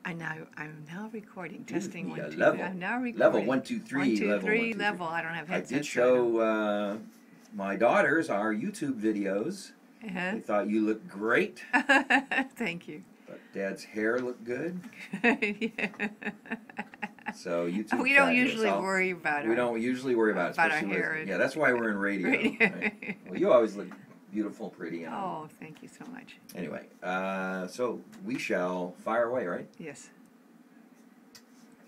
I'm now recording. Testing Give me 1, a 2. level. I'm now recording. Level 1, 2, 3. 1, 2, level 3. 1, 2, 3. Level. I don't have headsets. I did show my daughters our YouTube videos. Uh-huh. They thought you looked great. Thank you. But Dad's hair looked good. Yeah. So YouTube. We don't usually worry about We don't usually worry about our hair. Yeah, that's why we're in radio. Right? Well, you always look beautiful, pretty. Oh, thank you so much. Anyway, so we shall fire away, right? Yes.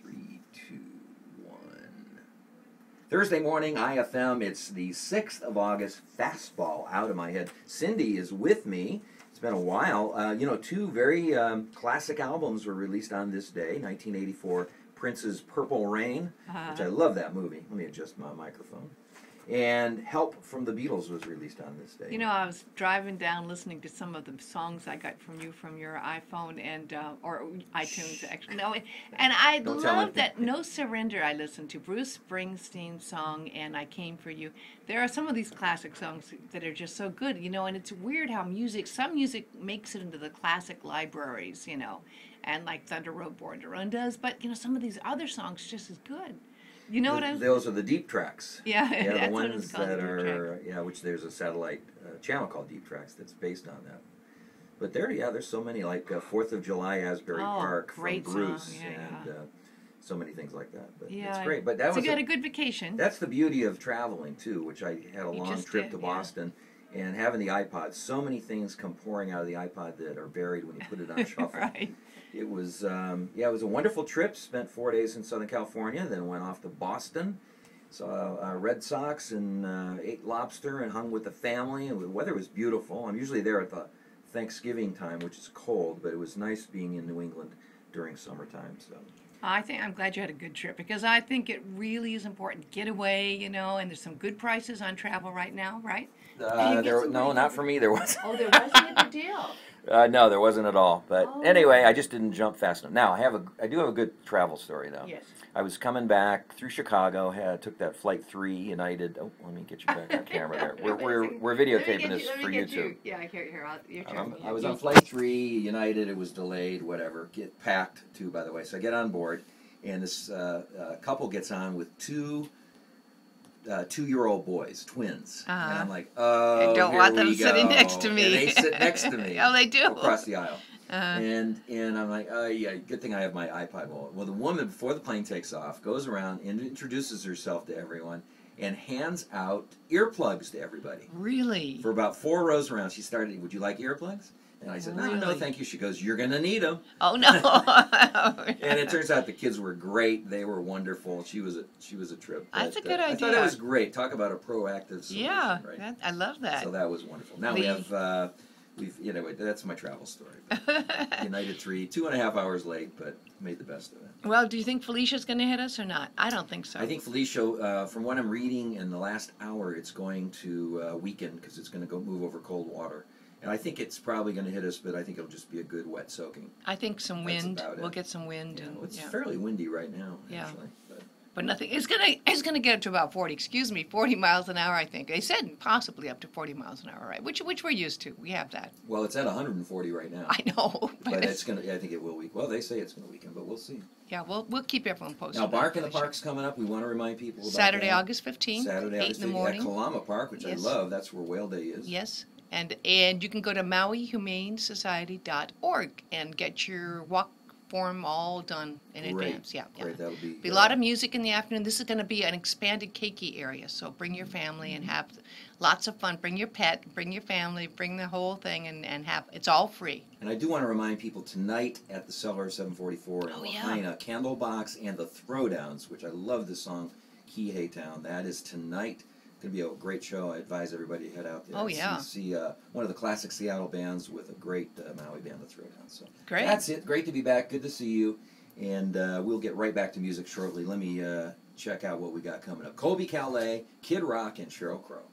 3, 2, 1. Thursday morning, IFM. It's the 6th of August. Fastball out of my head. Cindy is with me. It's been a while. You know, 2 very classic albums were released on this day. 1984, Prince's Purple Rain, which I love that movie. Let me adjust my microphone. And Help from the Beatles was released on this day. You know, I was driving down listening to some of the songs I got from you from your iPhone and or iTunes actually. No, and I love that No Surrender I listened to. Bruce Springsteen's song and I Came for You. There are some of these classic songs that are just so good, you know, and it's weird how some music makes it into the classic libraries, you know, and like Thunder Road Born to Run does, but you know, some of these other songs just as good. You know what I'm? Those are the deep tracks. Yeah, yeah, that's the what ones it's called, that the deep are track. yeah, which there's a satellite channel called Deep Tracks that's based on that. But there's so many like 4th of July Asbury Park from Bruce song. Yeah, and so many things like that. But yeah, it's great. But that was you had a good vacation. That's the beauty of traveling too, which I had a long trip to Boston. And having the iPod, so many things come pouring out of the iPod that are buried when you put it on shuffle. Right. It was it was a wonderful trip. Spent 4 days in Southern California, then went off to Boston. Saw Red Sox and ate lobster and hung with the family. And the weather was beautiful. I'm usually there at the Thanksgiving time, which is cold, but it was nice being in New England during summertime. So. I'm glad you had a good trip because I think it really is important. Get away, you know, and there's some good prices on travel right now, right? No, not for me. There wasn't. Oh, there wasn't a deal. No, there wasn't at all. But anyway, I just didn't jump fast enough. Now I do have a good travel story though. Yes. I was coming back through Chicago. Took that Flight 3 United. Oh, let me get you back on camera there. We're videotaping this for YouTube. Yeah, I can't hear. I was on Flight 3 United. It was delayed. Whatever. Get packed too, by the way. So I get on board, and this couple gets on with 2-year-old boys, twins, and I'm like, oh, I don't want them sitting next to me. And they sit next to me. Oh, they do. Across the aisle. And I'm like, oh yeah, good thing I have my iPod. Well, the woman before the plane takes off goes around and introduces herself to everyone and hands out earplugs to everybody. Really? For about 4 rows around, she started, would you like earplugs? And I said, no, thank you. She goes, you're going to need them. Oh, no. And it turns out the kids were great. They were wonderful. She was a trip. That's a good idea. I thought it was great. Talk about a proactive solution. Yeah, right? I love that. So that was wonderful. Now we have, anyway, that's my travel story. United 3, 2.5 hours late, but made the best of it. Well, do you think Felicia's going to hit us or not? I don't think so. I think Felicia, from what I'm reading in the last hour, it's going to weaken because it's going to move over cold water. And I think it's probably going to hit us, but I think it'll just be a good wet soaking. I think some wind. We'll get some wind. Yeah, it's fairly windy right now, actually. But nothing. It's gonna get to about 40 miles an hour. I think they said possibly up to 40 miles an hour, right? Which we're used to. We have that. Well, it's at 140 right now. I know, but it's gonna. I think it will weaken. Well, they say it's gonna weaken, but we'll see. Yeah, we'll keep everyone posted. Now, Bark in the Park's coming up. We want to remind people about Saturday, that. August 15th, Saturday, 8 in the morning. At Kalama Park, which I love. That's where Whale Day is. Yes. And you can go to MauiHumaneSociety.org and get your walk form all done in advance. Yeah, Great. That'll be a lot of music in the afternoon. This is going to be an expanded keiki area, so bring your family and have lots of fun. Bring your pet, bring your family, bring the whole thing, and have it's all free. And I do want to remind people tonight at the Cellar 744 in Lahaina, Candlebox and the Throwdowns, which I love this song, Kihei Town. That is tonight. Going to be a great show. I advise everybody to head out there. See one of the classic Seattle bands with a great Maui band, the Throwdown. So great. That's it. Great to be back. Good to see you. And we'll get right back to music shortly. Let me check out what we got coming up. Colby Calais, Kid Rock, and Sheryl Crow.